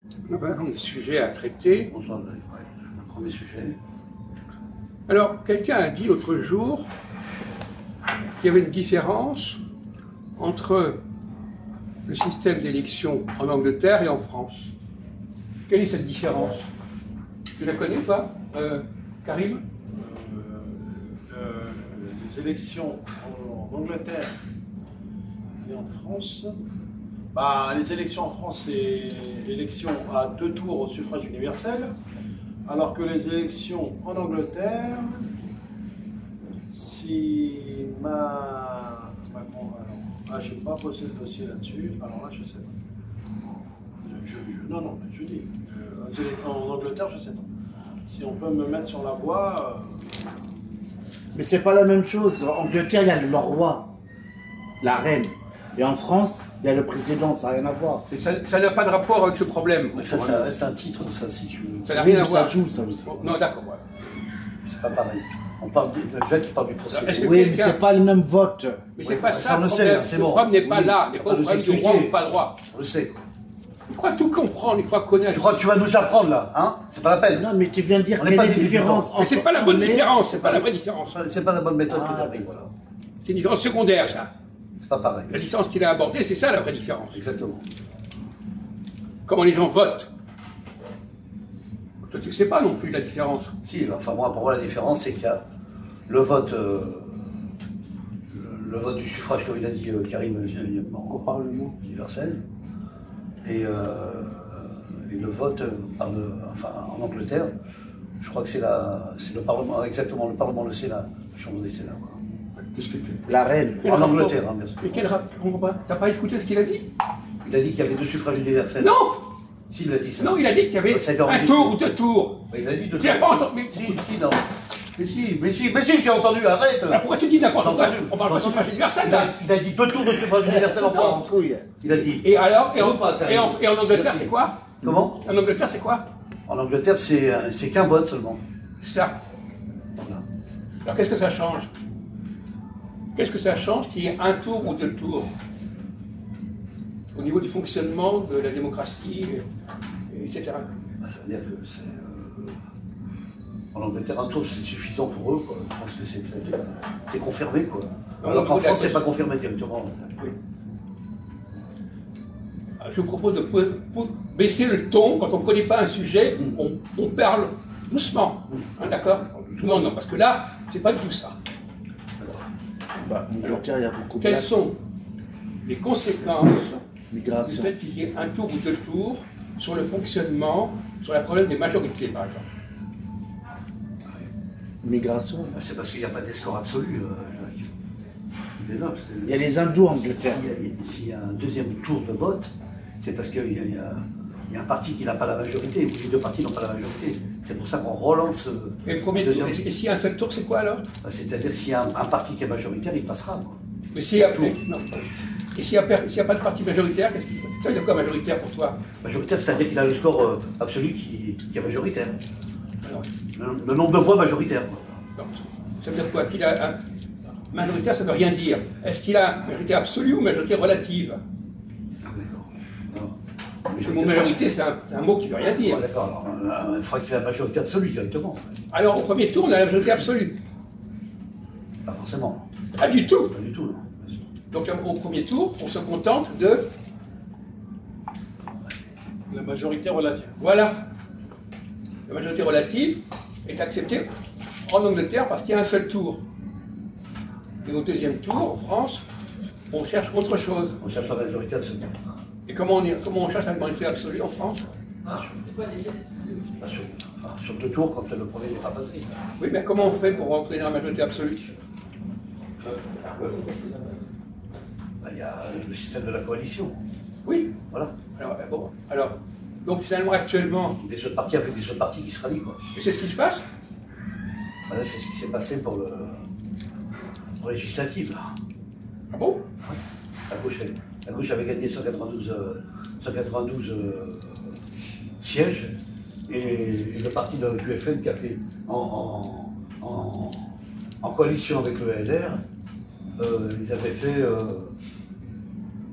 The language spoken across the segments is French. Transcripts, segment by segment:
Le sujet à traiter. Bonsoir, le premier sujet. Alors, quelqu'un a dit l'autre jour qu'il y avait une différence entre le système d'élection en Angleterre et en France. Quelle est cette différence? Tu la connais, toi, Karim? Les élections en Angleterre et en France. Les élections en France, c'est élection à 2 tours au suffrage universel, alors que les élections en Angleterre, si j'ai pas posé le dossier là-dessus, alors là, je sais pas. Non, mais je dis, en Angleterre, je sais pas. Si on peut me mettre sur la voie... Mais c'est pas la même chose. En Angleterre, il y a le roi, la reine. Et en France, il y a le président, ça n'a rien à voir. Et ça n'a pas de rapport avec ce problème. Mais ça reste un titre, ça, si tu veux. Ça n'a rien à voir. Ça joue, ça aussi. Non, d'accord. Ouais. C'est pas pareil. On parle déjà qui parle du procès. Oui, mais c'est pas le même vote. Mais c'est pas ça on le le problème. sait, c'est le bon. problème n'est pas là. Oui, n'est pas le problème du roi ou pas le roi. On le sait. Il croit tout comprendre, il croit connaître. Tu crois que tu vas nous apprendre là, hein? C'est pas la peine. Non, mais tu viens de dire quelle est la différence entre... Mais c'est pas la bonne différence, c'est pas la vraie différence. C'est pas la bonne méthode que tu as pris, voilà. C'est une différence secondaire, ça. C'est pas pareil. La différence qu'il a abordée, c'est ça la vraie différence. Exactement. Comment les gens votent. Toi, tu ne sais pas non plus la différence. Si, enfin moi, pour moi, la différence, c'est qu'il y a le vote du suffrage, comme il a dit Karim, Au Parlement universel, et le vote en Angleterre, je crois que c'est le Parlement, exactement, le Parlement, le Sénat, le Chambre des Sénats. Qu'est-ce que la reine, en Angleterre, hein, bien sûr. Mais quel rapport? T'as pas écouté ce qu'il a dit? Il a dit qu'il y avait 2 suffrages universels. Non! Si, il a dit ça. Non, il a dit qu'il y avait un tour ou 2 tours. Mais il a dit 2 tours. Tu n'as pas entendu? Si, non. Mais si, j'ai entendu, arrête. Pourquoi tu dis n'importe quoi? On parle pas de suffrage universel, là. Il a dit 2 tours de suffrage universel en France. Il a dit. Et alors, et en Angleterre, c'est quoi? Comment? En Angleterre, c'est quoi? En Angleterre, c'est qu'un vote seulement. Ça. Alors, qu'est-ce que ça change? Qu'est-ce que ça change qu'il y ait 1 tour ou 2 tours? Au niveau du fonctionnement de la démocratie, etc. Ça veut dire que en Angleterre, 1 tour, c'est suffisant pour eux, quoi. Je pense que c'est confirmé, quoi. Alors qu'en France, c'est pas confirmé directement. Oui. Je vous propose de baisser le ton. Quand on ne connaît pas un sujet, on parle doucement. Hein, d'accord? Doucement, non, parce que là, c'est pas du tout ça. En Angleterre, il y a beaucoup de... Quelles sont les conséquences migration du fait qu'il y ait 1 tour ou 2 tours sur le fonctionnement, sur le problème des majorités, par exemple? Migration. C'est parce qu'il n'y a pas d'escore absolu, Jacques. Il y a les hindous en Angleterre. S'il y a un 2e tour de vote, c'est parce qu'il y a un parti qui n'a pas la majorité, ou les 2 partis n'ont pas la majorité. C'est pour ça qu'on relance et le premier tour. Et s'il y a un seul tour, c'est quoi alors? C'est-à-dire s'il y a un parti qui est majoritaire, il passera. Quoi. Mais s'il y a non. Et s'il n'y a pas de parti majoritaire, qu'est-ce que ça veut dire quoi majoritaire pour toi? Majoritaire, c'est-à-dire qu'il a le score absolu qui est majoritaire. Alors, le nombre de voix majoritaire. Non. Ça veut dire quoi? Qu'il a un... Majoritaire, ça ne veut rien dire. Est-ce qu'il a majorité absolue ou majorité relative? Ah, d'accord. Le mot majorité, c'est un mot qui ne veut rien dire. Ah, d'accord, alors il faudrait qu'il ait la majorité absolue directement. Alors, au premier tour, on a la majorité absolue. Pas forcément. Pas du tout. Pas du tout, non. Donc, au premier tour, on se contente de... La majorité relative. Voilà. La majorité relative est acceptée en Angleterre parce qu'il y a un seul tour. Et au 2e tour, en France, on cherche autre chose. On cherche la majorité absolue. Et comment on cherche la majorité absolue en France? Sur 2 tours, quand le premier n'est pas passé. Oui, mais comment on fait pour obtenir la majorité absolue? Il y a le système de la coalition. Oui. Voilà. Alors, donc finalement, actuellement... Des jeux de partis avec des jeux de partis qui se rallient, quoi. Et c'est ce qui se passe? Voilà, c'est ce qui s'est passé pour législative, là. Ah bon? La gauche avait gagné 192 sièges, et le parti de l'UFN qui a fait en coalition avec le LR, ils avaient fait,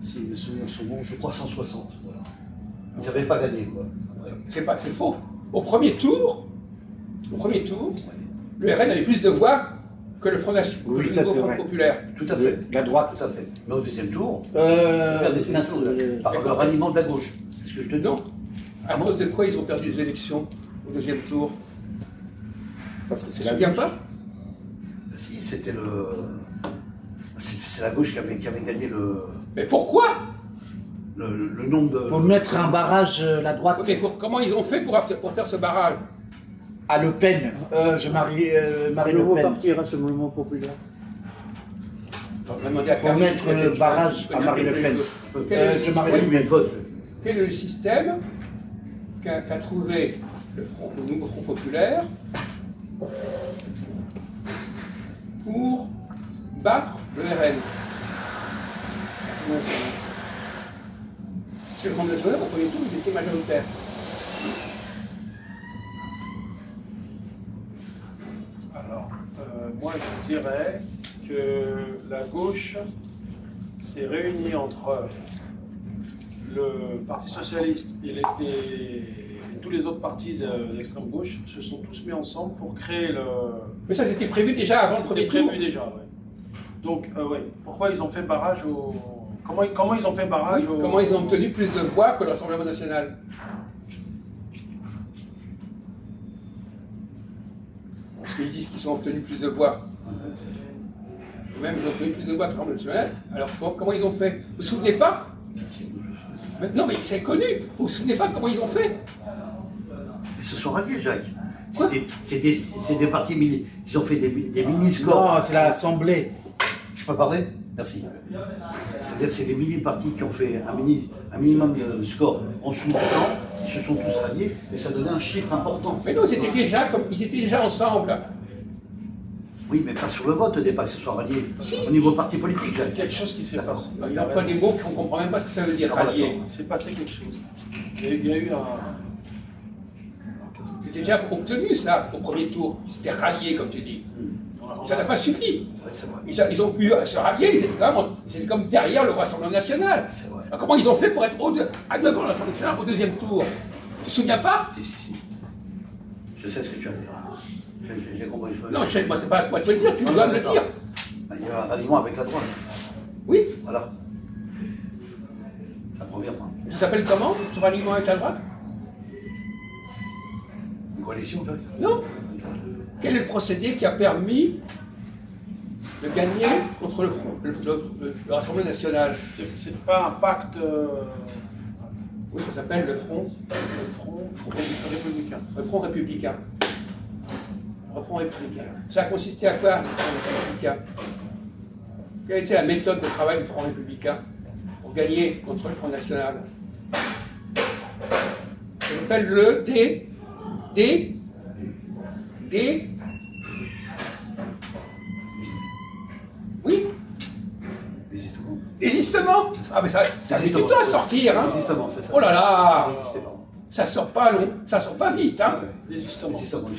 si mes souvenirs sont bons, je crois 160. Voilà. Ils n'avaient pas gagné, quoi. C'est faux. Au premier tour, le RN avait plus de voix que le Front National, Oui, le ça, nouveau c'est Front vrai. populaire. Tout à fait. La droite. Tout à fait. Mais au deuxième tour, par le ralliement de la gauche. C'est ce que je te dis. Non. À cause de quoi ils ont perdu les élections au deuxième tour? Parce que c'est Tu te la souviens gauche. pas? Si, c'était le. C'est la gauche qui avait gagné Mais pourquoi? le nombre de. Pour mettre un barrage, la droite, Ok, comment ils ont fait pour faire ce barrage? à Le Pen. Marie Le Le nouveau Pen. parti Rassemblement Populaire. On va demander à Pour Karine, mettre le barrage à Marine Le Pen. Marie Le Pen. Quel est le système qu'a trouvé le nouveau Front populaire pour battre le RN? Parce que le Front national, au premier tour, il était majoritaire. Alors, moi je dirais que la gauche s'est réunie entre le Parti Socialiste et tous les autres partis de l'extrême gauche se sont tous mis ensemble pour créer le... Mais ça, c'était prévu déjà avant le C'était premier tour. prévu déjà, ouais. Donc, ouais. Pourquoi ils ont fait barrage au... Comment ils ont fait barrage au... Comment ils ont obtenu plus de voix que le Rassemblement national? Parce qu'ils disent qu'ils ont obtenu plus de voix. Même ils ont obtenu plus de voix que le Rassemblement national. Alors comment ils ont fait? Vous vous souvenez pas? Non mais c'est connu. Vous vous souvenez pas comment ils ont fait? Ils se sont ralliés, Jacques. Quoi? C'est des partis qui ont fait des mini-scores. Non, c'est l'Assemblée. Je peux parler? Merci. C'est-à-dire que c'est des mini-partis qui ont fait un minimum de score en dessous de 100. Ils se sont tous ralliés et ça donnait un chiffre important. Mais non, ils étaient déjà ensemble. Oui, mais pas sur le vote au départ, ils se sont ralliés. Au niveau parti politique, Jacques. Quelque chose qui s'est passé. Il n'a pas des mots qu'on ne comprend même pas ce que ça veut dire, rallier. Il s'est passé quelque chose. Il y a eu un... C'était déjà obtenu ça au premier tour. C'était rallié, comme tu dis. Ça n'a pas suffi. Ouais, c'est vrai. Ils ont pu se rallier, ils étaient comme derrière le Rassemblement national. C'est vrai. Alors, comment ils ont fait pour être à devant le Rassemblement national au deuxième tour? Tu te souviens pas? Si. Je sais ce que tu as dit. J'ai compris. Non, moi, c'est pas à toi de te le dire, tu dois me le dire. Ben, il y a un ralliement avec la droite. Oui. Voilà. Ça provient pas. Ça s'appelle comment, ce ralliement avec la droite? Une coalition, Jacques? Non. Quel est le procédé qui a permis de gagner contre le Rassemblement national? C'est pas un pacte... Oui, ça s'appelle le Front républicain. Le Front républicain. Le Front républicain. Ça a consisté à quoi, le Front républicain? Quelle était la méthode de travail du Front républicain pour gagner contre le Front national? Ça s'appelle le Oui, Désistement. désistement. Ah mais ça met du temps à sortir, hein. Désistement, c'est ça. Oh là là, Désistement. ça sort pas long, ça sort pas vite, hein. Désistement. Désistement.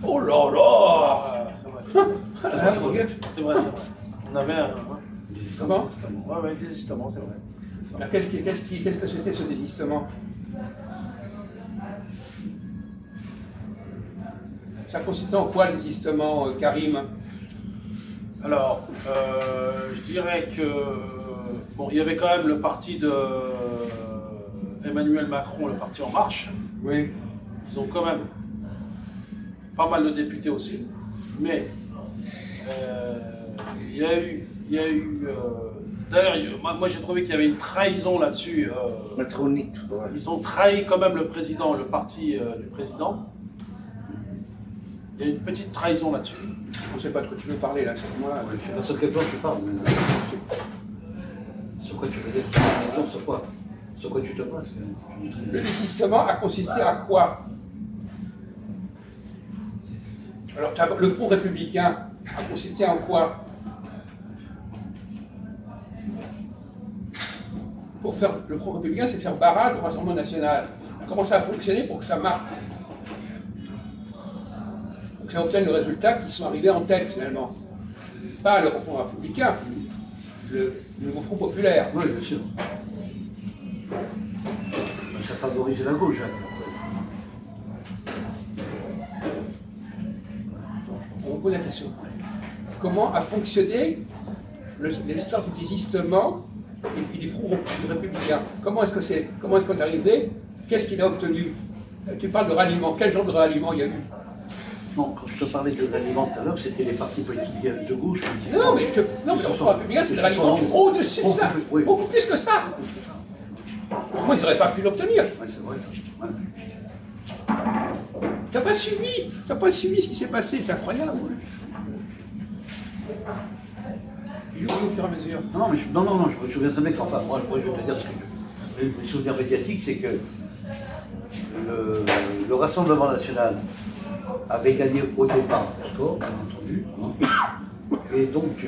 Oh là là. Ah, c'est vrai. C'est vrai. On avait un... Comment? Désistement. Ouais, désistement, c'est vrai. C'est ça. Alors, qu'est-ce que c'était ce désistement? Ça consistait en quoi le désistement, Karim? Alors, je dirais que... Bon, il y avait quand même le parti de Emmanuel Macron, le parti En Marche. Oui. Ils ont quand même pas mal de députés aussi. Mais il y a eu d'ailleurs, moi j'ai trouvé qu'il y avait une trahison là-dessus. Macronique. Ouais. Ils ont trahi quand même le président, le parti du président. Il y a une petite trahison là-dessus. Je ne sais pas de quoi tu veux parler là, c'est moi. Je sais pas sur quel plan tu parles. Mais... Sur quoi tu veux dire? Sur quoi? Sur quoi tu te bases? Le désistement a consisté à quoi? Alors, le Front républicain a consisté en quoi? Pour faire le Front républicain, c'est faire barrage au Rassemblement national. Comment ça a fonctionné pour que ça marche? Pour que ça obtienne le résultat qu'ils sont arrivés en tête finalement. Pas le Front républicain, le nouveau Front populaire. Oui, bien sûr. ça favorisait la gauche, Jacques. On vous pose la question. Comment a fonctionné l'histoire du désistement et du front républicain? Comment est-ce qu'on est arrivé? Qu'est-ce qu'il a obtenu? Tu parles de ralliement. Quel genre de ralliement il y a eu? Non, quand je te parlais de ralliement tout à l'heure, c'était les partis politiques de gauche. Non, mais le front républicain, c'est le ralliement au-dessus de ça. Oui. Beaucoup plus que ça. Pour moi, ils n'auraient pas pu l'obtenir. Oui, c'est vrai. Ouais. T'as pas suivi ce qui s'est passé, c'est incroyable. Il oublie au fur et à mesure. Non, je me souviens très bien qu'enfin, moi je vais te dire ce que les souvenirs médiatiques, c'est que le Rassemblement national avait gagné au départ le score, bien entendu. Hein. Et donc,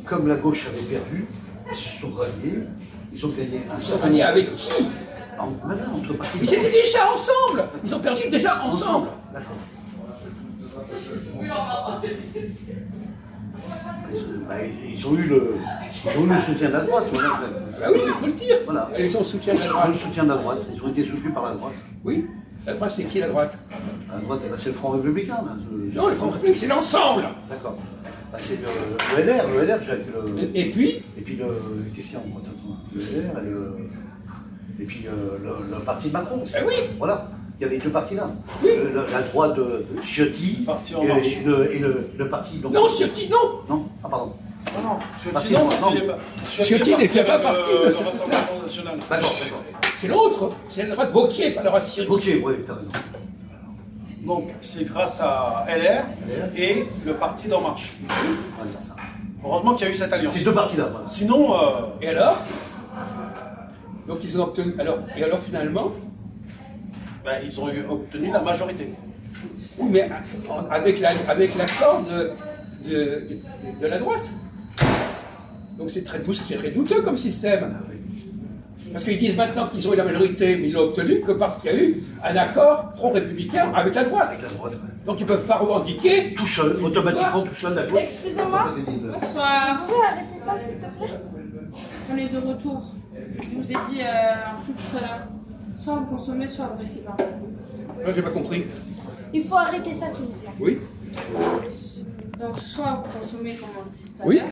comme la gauche avait perdu, ils se sont ralliés, ils ont gagné un Ils sont ralliés avec qui? Entre partis. Ils étaient déjà ensemble. Ils ont perdu déjà ensemble. D'accord. Ils ont eu le soutien de la droite. Ah oui, il faut le dire. Voilà. Ils sont soutien de la Ils ont droite. le soutien de la droite. Ils ont été soutenus par la droite. Oui. La droite, c'est qui la droite? La droite, c'est le Front républicain. Là. Non, le Front républicain, c'est l'ensemble. D'accord. C'est le LR, Jacques. Et puis Et puis qu'est-ce qu'il y a en le LR et puis le parti de Macron. Ben oui. Voilà. Il y avait deux partis là. Oui. La droite de Ciotti Parti en marche. et le parti. Donc, non, Ciotti, non. Non. Ah, pardon. Non, Parti Ciotti, non, ensemble. Ciotti ne fait pas partie de ce le Rassemblement national. D'accord. C'est l'autre. C'est la droite Wauquiez, pas la droite Ciotti. Ok, oui, t'as raison. Donc, c'est grâce à LR et le parti d'En Marche. Ouais, c'est ça. Heureusement qu'il y a eu cette alliance. Ces deux partis-là. Voilà. Sinon, Et alors? Donc ils ont obtenu. Et alors finalement? ils ont obtenu la majorité. Oui, mais avec l'accord de la droite. Donc c'est très douteux comme système. Parce qu'ils disent maintenant qu'ils ont eu la majorité, mais ils l'ont obtenu que parce qu'il y a eu un accord front républicain avec la droite. Avec la droite, ouais. Donc ils ne peuvent pas revendiquer. Tout seul, automatiquement tout seul, la gauche. Excusez-moi. Bonsoir. Vous pouvez arrêter ça, s'il te plaît? On est de retour. Je vous ai dit un truc tout à l'heure. Soit vous consommez, soit vous restez pas. J'ai pas compris. Il faut arrêter ça, s'il vous plaît. Oui. Donc soit vous consommez comme on dit tout à Oui. l'heure.